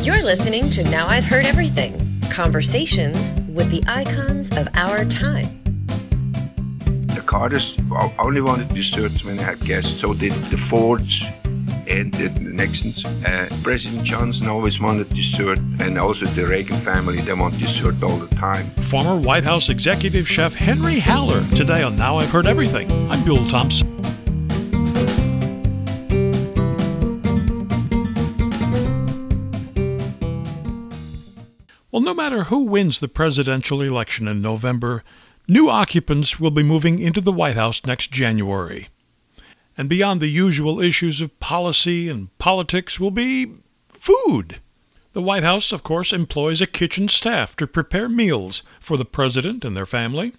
You're listening to Now I've Heard Everything, conversations with the icons of our time. The Carters only wanted desserts when they had guests, so did the Fords and the Nixons. President Johnson always wanted dessert, and also the Reagan family, they want dessert all the time. Former White House executive chef Henry Haller, today on Now I've Heard Everything. I'm Bill Thompson. Well, no matter who wins the presidential election in November, new occupants will be moving into the White House next January. And beyond the usual issues of policy and politics will be food. The White House, of course, employs a kitchen staff to prepare meals for the president and their family.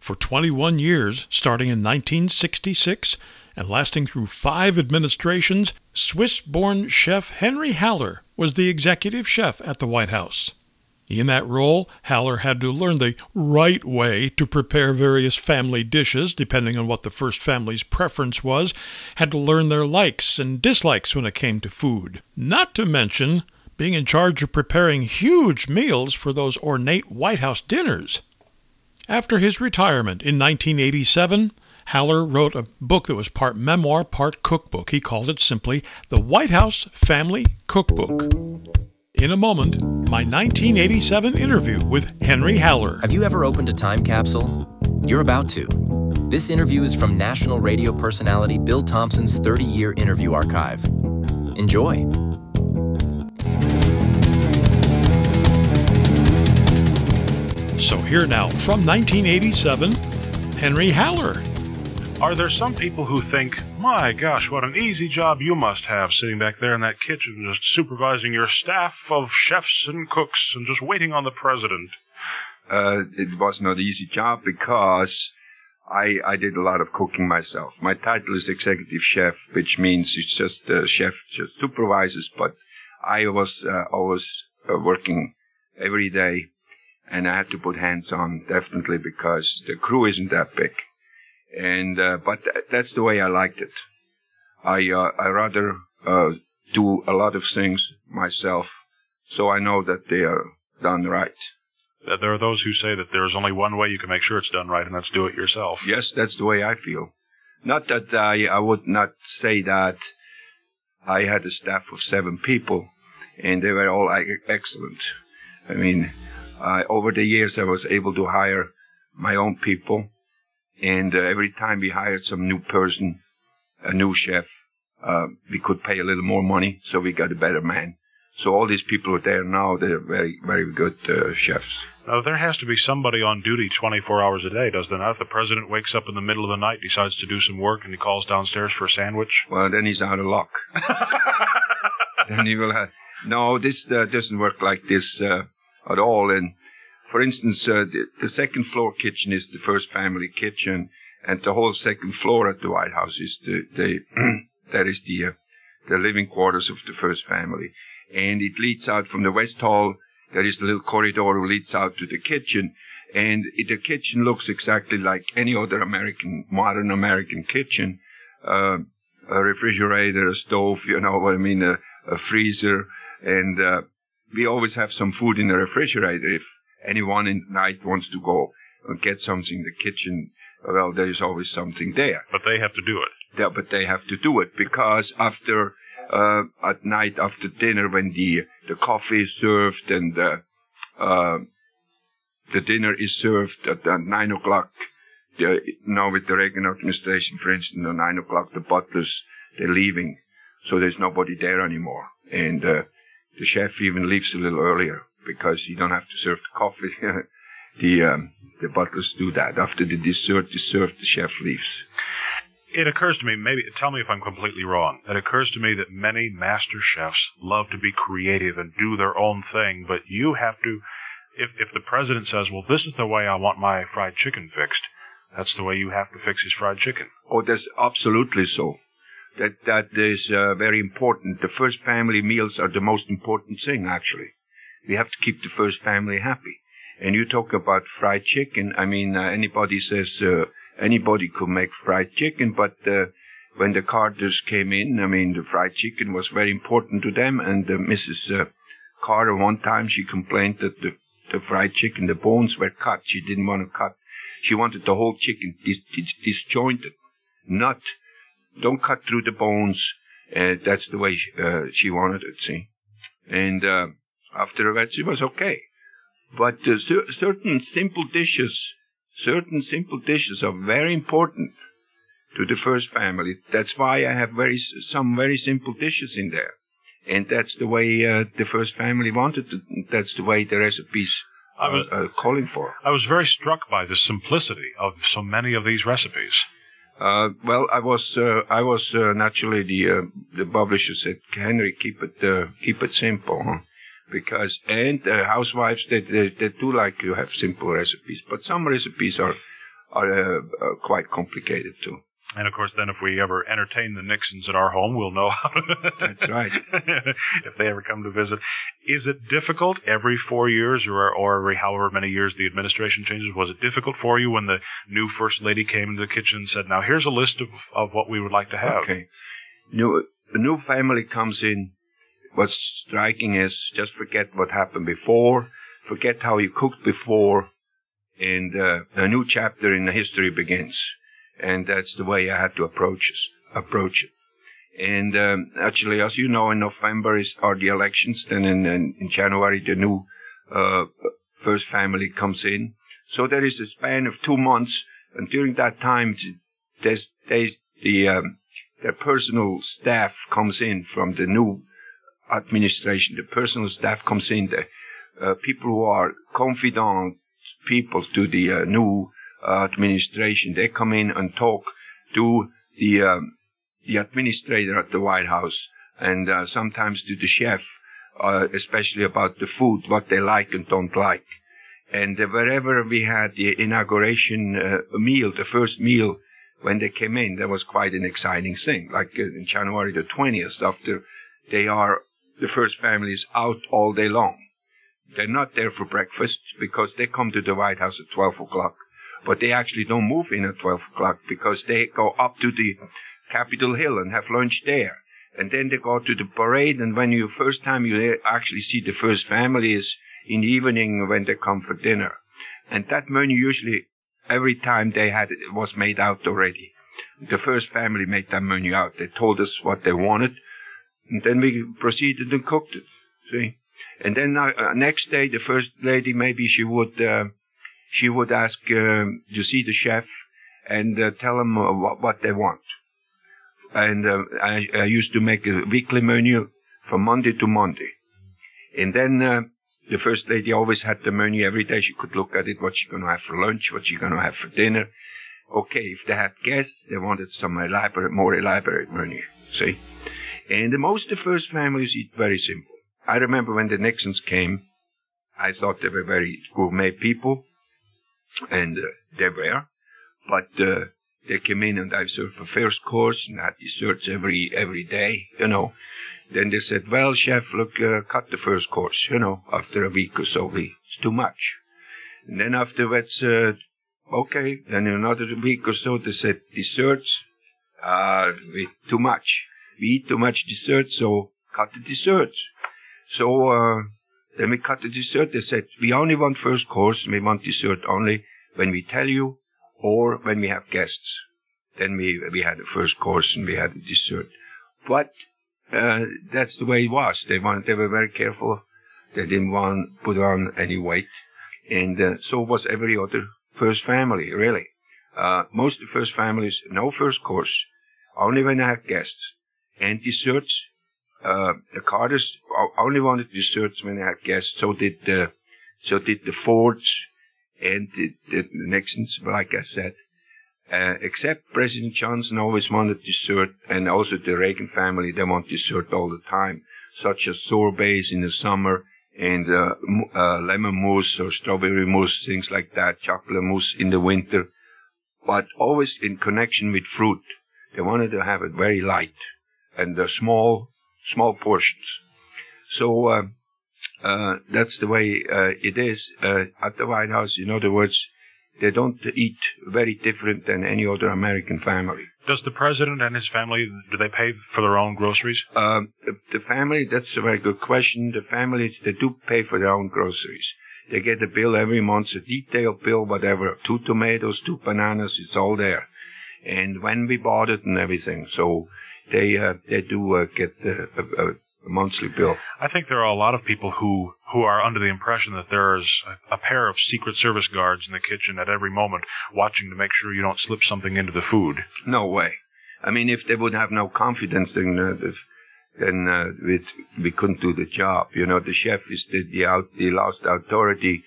For 21 years, starting in 1966 and lasting through 5 administrations, Swiss-born chef Henry Haller was the executive chef at the White House. In that role, Haller had to learn the right way to prepare various family dishes, depending on what the first family's preference was, had to learn their likes and dislikes when it came to food. Not to mention being in charge of preparing huge meals for those ornate White House dinners. After his retirement in 1987, Haller wrote a book that was part memoir, part cookbook. He called it simply The White House Family Cookbook. In a moment, my 1987 interview with Henry Haller. Have you ever opened a time capsule? You're about to. This interview is from national radio personality Bill Thompson's 30-year interview archive. Enjoy. So here now, from 1987, Henry Haller. Are there some people who think, my gosh, what an easy job you must have sitting back there in that kitchen just supervising your staff of chefs and cooks and just waiting on the president? It was not an easy job because I did a lot of cooking myself. My title is executive chef, which means it's just the chef just supervises, but I was always working every day, and I had to put hands on, definitely, because the crew isn't that big. And but that's the way I liked it. I rather do a lot of things myself, so I know that they are done right. There are those who say that there is only one way you can make sure it's done right, and that's do it yourself. Yes, that's the way I feel. Not that I would not say that I had a staff of 7 people, and they were all excellent. I mean, over the years I was able to hire my own people. And every time we hired some new person, a new chef, we could pay a little more money, so we got a better man. So all these people are there now. They're very, very good chefs. Now, there has to be somebody on duty 24 hours a day, does there not? If the president wakes up in the middle of the night, decides to do some work, and he calls downstairs for a sandwich? Well, then he's out of luck. Then he will have... No, this doesn't work like this at all. And for instance, the second floor kitchen is the first family kitchen, and the whole second floor at the White House is that is the living quarters of the first family. And it leads out from the West Hall. There is a little corridor that leads out to the kitchen, and the kitchen looks exactly like any other modern American kitchen. A refrigerator, a stove, you know what I mean, a freezer, and we always have some food in the refrigerator. If anyone in the night wants to go and get something in the kitchen, well, there is always something there. But they have to do it. Yeah, but they have to do it because after at night, after dinner, when the coffee is served and the dinner is served at 9 o'clock, now with the Reagan administration, for instance, at 9 o'clock, the butlers, they're leaving, so there's nobody there anymore. And the chef even leaves a little earlier, because you don't have to serve the coffee. The butlers do that. After the dessert is served, the chef leaves. It occurs to me, maybe, tell me if I'm completely wrong, it occurs to me that many master chefs love to be creative and do their own thing, but you have to, if the president says, well, this is the way I want my fried chicken fixed, that's the way you have to fix his fried chicken. Oh, that's absolutely so. That is very important. The first family meals are the most important thing, actually. We have to keep the first family happy. And you talk about fried chicken. I mean, anybody says anybody could make fried chicken, but when the Carters came in, I mean, the fried chicken was very important to them. And Mrs. Carter, one time she complained that the fried chicken, the bones were cut. She didn't want to cut. She wanted the whole chicken disjointed. Don't cut through the bones. That's the way she wanted it, see. And after that, it was okay. But certain simple dishes are very important to the first family. That's why I have some very simple dishes in there. And that's the way the first family wanted it. That's the way the recipes are calling for. I was very struck by the simplicity of so many of these recipes. Well, I was naturally the publisher said, Henry, keep it simple, huh? Because housewives they do like to have simple recipes, but some recipes are quite complicated too. And of course, then if we ever entertain the Nixons at our home, we'll know how to. That's right. If they ever come to visit, is it difficult every 4 years or every however many years the administration changes? Was it difficult for you when the new first lady came into the kitchen and said, "Now here's a list of what we would like to have"? Okay. A new family comes in. What's striking is just forget what happened before, forget how you cooked before, and a new chapter in the history begins. And that's the way I had to approach it. And actually, as you know, in November are the elections. Then in January, the new first family comes in. So there is a span of 2 months, and during that time, their personal staff comes in from the new administration. The personal staff comes in. The people who are confidant people to the new administration, they come in and talk to the administrator at the White House, and sometimes to the chef, especially about the food, what they like and don't like. And wherever we had the inauguration meal, the first meal, when they came in, that was quite an exciting thing. Like in January the 20th, after the first family is out all day long. They're not there for breakfast because they come to the White House at 12 o'clock. But they actually don't move in at 12 o'clock because they go up to the Capitol Hill and have lunch there. And then they go to the parade, and when first time you actually see the first family is in the evening when they come for dinner. And that menu usually, every time they had it, was made out already. The first family made that menu out. They told us what they wanted, and then we proceeded and cooked it, see. And then next day, the first lady, maybe she would ask to see the chef and tell them what they want. And I used to make a weekly menu from Monday to Monday. And then the first lady always had the menu every day. She could look at it, what she's going to have for lunch, what she's going to have for dinner. Okay, if they had guests, they wanted some more elaborate menu, see. And most of the first families eat very simple. I remember when the Nixons came, I thought they were very gourmet people, and they were, but they came in and I served a first course and had desserts every day, you know. Then they said, "Well, chef, look, cut the first course, you know, after a week or so, it's too much." And then afterwards, okay, then in another week or so, they said, "Desserts, too much. We eat too much dessert, so cut the desserts." So then we cut the dessert. They said, "We only want first course, and we want dessert only when we tell you or when we have guests." Then we had the first course and we had the dessert. But that's the way it was. They were very careful. They didn't want to put on any weight. And so was every other first family, really. Most of the first families, no first course, only when they had guests. And desserts, the Carters only wanted desserts when they had guests. So did the Fords and the Nixons, like I said. Except President Johnson always wanted dessert, and also the Reagan family, they want dessert all the time, such as sorbets in the summer and lemon mousse or strawberry mousse, things like that, chocolate mousse in the winter, but always in connection with fruit. They wanted to have it very light and small portions. So that's the way it is at the White House. In other words, they don't eat very different than any other American family. Does the president and his family, do they pay for their own groceries? The family, that's a very good question. The families, they do pay for their own groceries. They get a bill every month, a detailed bill, whatever, 2 tomatoes, 2 bananas, it's all there. And when we bought it and everything, so they do get a monthly bill. I think there are a lot of people who are under the impression that there's a pair of Secret Service guards in the kitchen at every moment watching to make sure you don't slip something into the food. No way. I mean, if they would have no confidence, then we couldn't do the job. You know, the chef is the last authority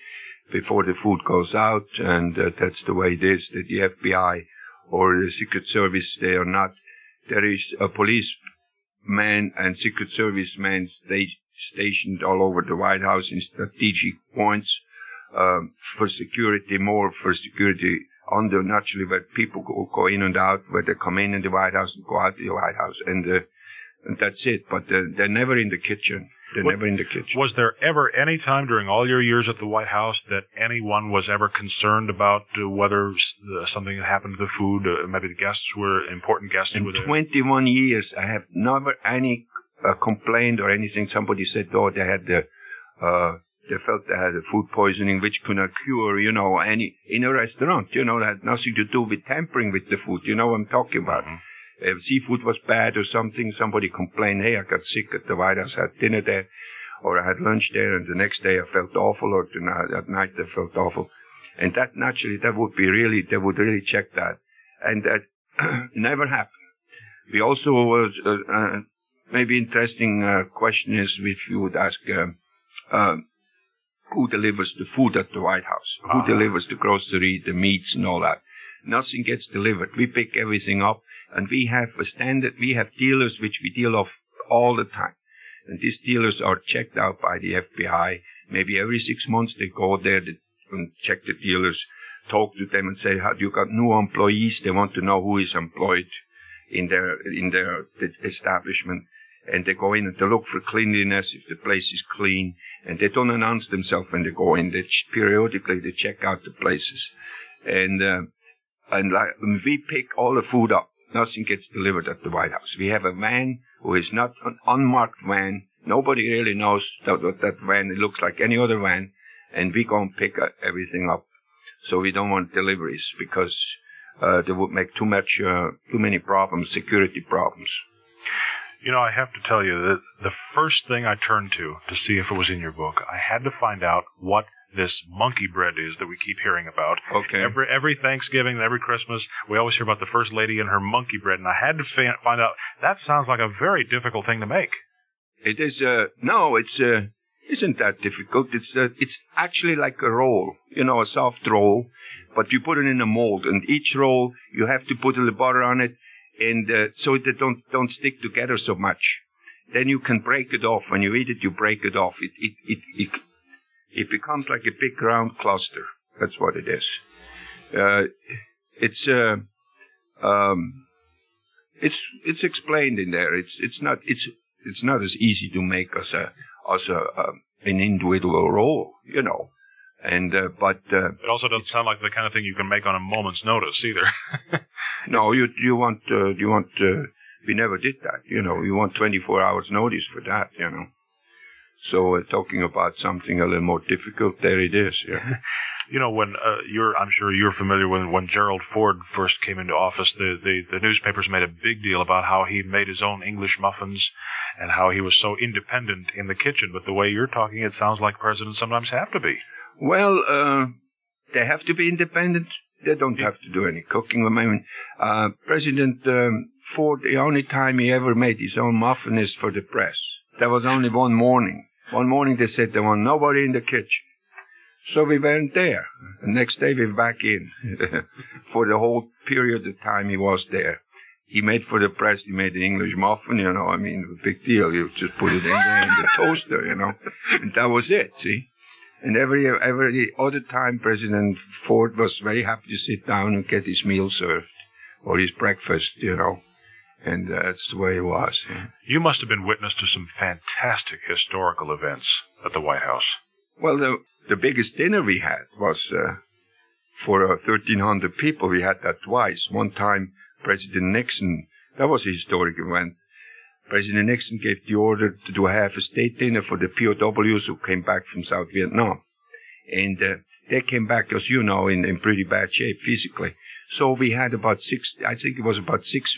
before the food goes out, and that's the way it is. That the FBI or the Secret Service, they are not. There is a policeman and Secret Service men stationed all over the White House in strategic points for security, more for security under naturally where people go in and out, where they come in the White House and go out the White House, and that's it. But they're never in the kitchen. Never in the kitchen. Was there ever any time during all your years at the White House that anyone was ever concerned about whether something had happened to the food? Maybe the guests were important guests. In 21 years, I have never any complaint or anything. Somebody said, oh, they felt they had food poisoning, which could not cure, you know, in a restaurant. You know, that had nothing to do with tampering with the food. You know what I'm talking about. Mm-hmm. If seafood was bad or something, somebody complained, hey, I got sick at the White House, I had dinner there, or I had lunch there, and the next day I felt awful, or at night I felt awful. And that naturally, they would really check that. And that never happened. We also was, maybe interesting question is if you would ask, who delivers the food at the White House? Who delivers the grocery, the meats and all that? Nothing gets delivered. We pick everything up. And we have we have dealers which we deal off all the time. And these dealers are checked out by the FBI. Maybe every 6 months they go there and check the dealers, talk to them and say, have you got new employees? They want to know who is employed in their establishment. And they go in and they look for cleanliness, if the place is clean. And they don't announce themselves when they go in. Periodically they check out the places. And like, we pick all the food up. Nothing gets delivered at the White House. We have a van who is not an unmarked van. Nobody really knows that van. It looks like any other van. And we go and pick everything up. So we don't want deliveries because they would make too many problems, security problems. You know, I have to tell you that the first thing I turned to see if it was in your book, I had to find out what this monkey bread is that we keep hearing about. Okay. Every Thanksgiving and every Christmas, we always hear about the First Lady and her monkey bread, and I had to find out, that sounds like a very difficult thing to make. It is, no, it's, isn't that difficult. It's actually like a roll, you know, a soft roll, but you put it in a mold, and each roll, you have to put a little butter on it, and, so they don't stick together so much. Then you can break it off. When you eat it, you break it off. It becomes like a big round cluster. That's what it is. It's explained in there. It's not as easy to make as an individual roll, you know. And but it also doesn't sound like the kind of thing you can make on a moment's notice either. No, you want we never did that. You know, you want 24 hours notice for that. You know. So talking about something a little more difficult, there it is. Yeah. You know, when I'm sure you're familiar when Gerald Ford first came into office, the newspapers made a big deal about how he made his own English muffins and how he was so independent in the kitchen. But the way you're talking, it sounds like presidents sometimes have to be. Well, they have to be independent. They don't have to do any cooking. I mean, President Ford, the only time he ever made his own muffin is for the press. There was only one morning. One morning they said there was nobody in the kitchen. So we weren't there. The next day we were back in. For the whole period of time he was there. He made for the press, he made the English muffin, you know, I mean, a big deal. You just put it in there in the toaster, you know. And that was it, see. And every other time President Ford was very happy to sit down and get his meal served. Or his breakfast, you know. And that's the way it was. Yeah. You must have been witness to some fantastic historical events at the White House. Well, the biggest dinner we had was for 1,300 people. We had that twice. One time President Nixon, that was a historic event. President Nixon gave the order to do half a state dinner for the POWs who came back from South Vietnam. And they came back, as you know, in pretty bad shape physically. So we had about 6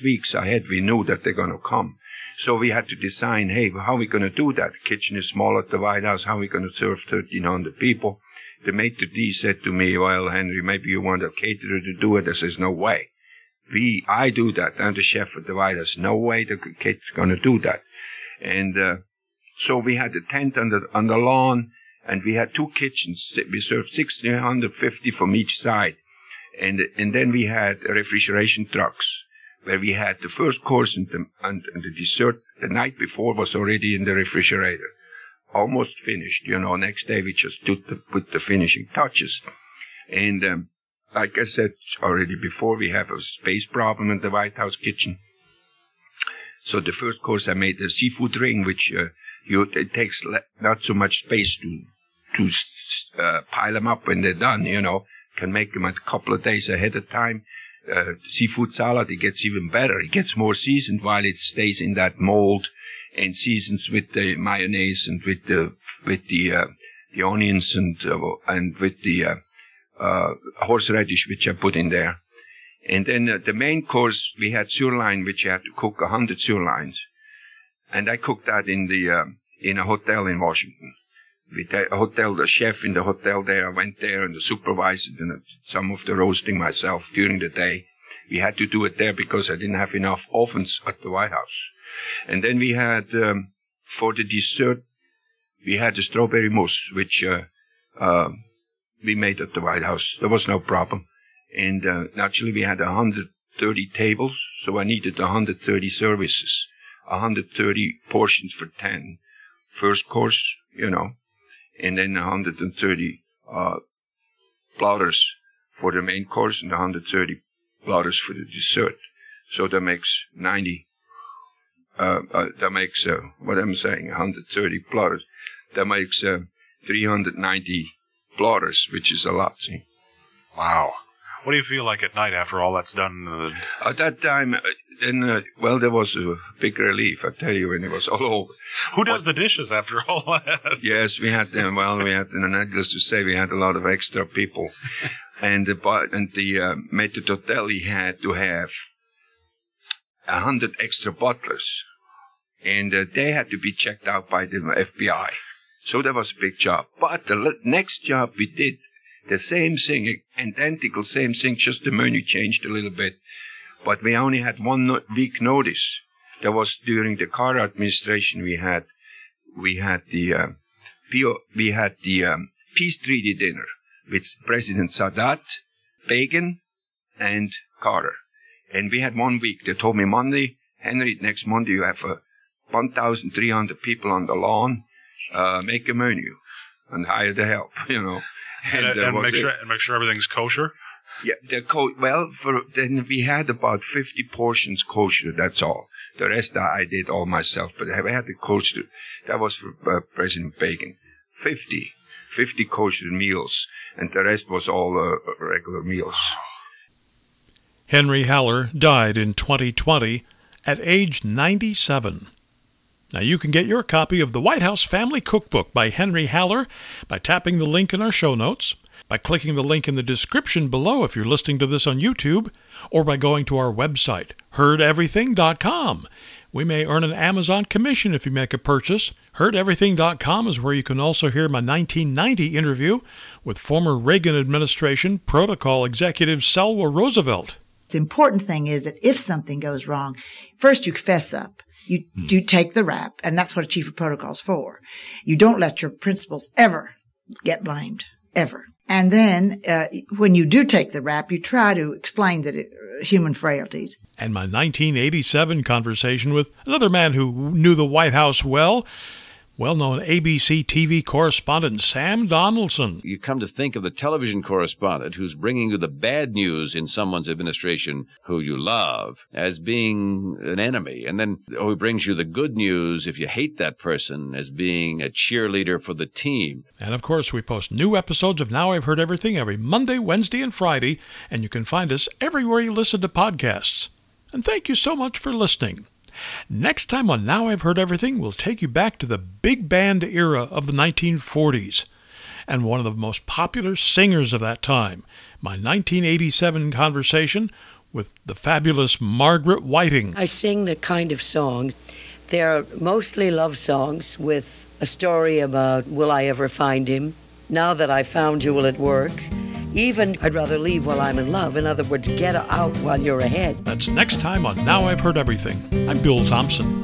weeks ahead, we knew that they're going to come. So we had to design, hey, how are we going to do that? The kitchen is small at the White House. How are we going to serve 1,300 people? The maitre d' said to me, well, Henry, maybe you want a caterer to do it. I says, no way. I do that. I'm the chef at the White House. No way the caterer's going to do that. And so we had a tent on the lawn, and we had 2 kitchens. We served 1,650 from each side. And then we had refrigeration trucks, where we had the first course and the dessert the night before was already in the refrigerator. Almost finished, next day we just put the finishing touches. And like I said already before, we have a space problem in the White House kitchen. So the first course I made a seafood ring, which it takes not so much space to pile them up when they're done, Can make them a couple of days ahead of time. Seafood salad, it gets even better. It gets more seasoned while it stays in that mold, and seasons with the mayonnaise and with the onions and with the horseradish, which I put in there. And then the main course, we had sirloin, which you had to cook 100 sirloins. And I cooked that in a hotel in Washington. The chef in the hotel there, I went there and the supervisor and some of the roasting myself during the day. We had to do it there because I didn't have enough ovens at the White House. And then we had, for the dessert, we had the strawberry mousse, which we made at the White House. There was no problem. And naturally, we had 130 tables, so I needed 130 services, 130 portions for 10. First course, and then 130 platters for the main course and 130 platters for the dessert. So that makes 90. That makes, 130 platters. That makes 390 platters, which is a lot, see. Wow. What do you feel like at night after all that's done? At that time, there was a big relief, I tell you, when it was all over. Who does the dishes after all that? Yes, we had, needless to say, we had a lot of extra people. And the maitre d'hotel, he had to have 100 extra butlers. And they had to be checked out by the FBI. So that was a big job. But the next job we did, the same thing, identical same thing, just the menu changed a little bit. But we only had 1 week notice. That was during the Carter administration. We had the peace treaty dinner with President Sadat, Begin, and Carter. And we had 1 week. They told me Monday, Henry, next Monday you have 1,300 people on the lawn. Make a menu and hire the help, And make sure everything's kosher? Yeah, then we had about 50 portions kosher, that's all. The rest I did all myself, but I had the kosher. That was for President Begin. 50 kosher meals, and the rest was all regular meals. Henry Haller died in 2020 at age 97. Now, you can get your copy of the White House Family Cookbook by Henry Haller by tapping the link in our show notes, by clicking the link in the description below if you're listening to this on YouTube, or by going to our website, heardeverything.com. We may earn an Amazon commission if you make a purchase. Heardeverything.com is where you can also hear my 1990 interview with former Reagan administration protocol executive Selma Roosevelt. The important thing is that if something goes wrong, first you fess up. You do take the rap, and that's what a chief of protocol is for. You don't let your principals ever get blamed, ever. And then when you do take the rap, you try to explain that human frailties. And my 1987 conversation with another man who knew the White House well-known ABC TV correspondent Sam Donaldson. You come to think of the television correspondent who's bringing you the bad news in someone's administration who you love as being an enemy. And then who brings you the good news, if you hate that person, as being a cheerleader for the team. And, of course, we post new episodes of Now I've Heard Everything every Monday, Wednesday, and Friday, and you can find us everywhere you listen to podcasts. And thank you so much for listening. Next time on Now I've Heard Everything, we'll take you back to the big band era of the 1940s. And one of the most popular singers of that time, my 1987 conversation with the fabulous Margaret Whiting. I sing the kind of songs. They're mostly love songs with a story about will I ever find him? Now that I found you, will it work? Even I'd rather leave while I'm in love. In other words, get out while you're ahead. That's next time on Now I've Heard Everything. I'm Bill Thompson.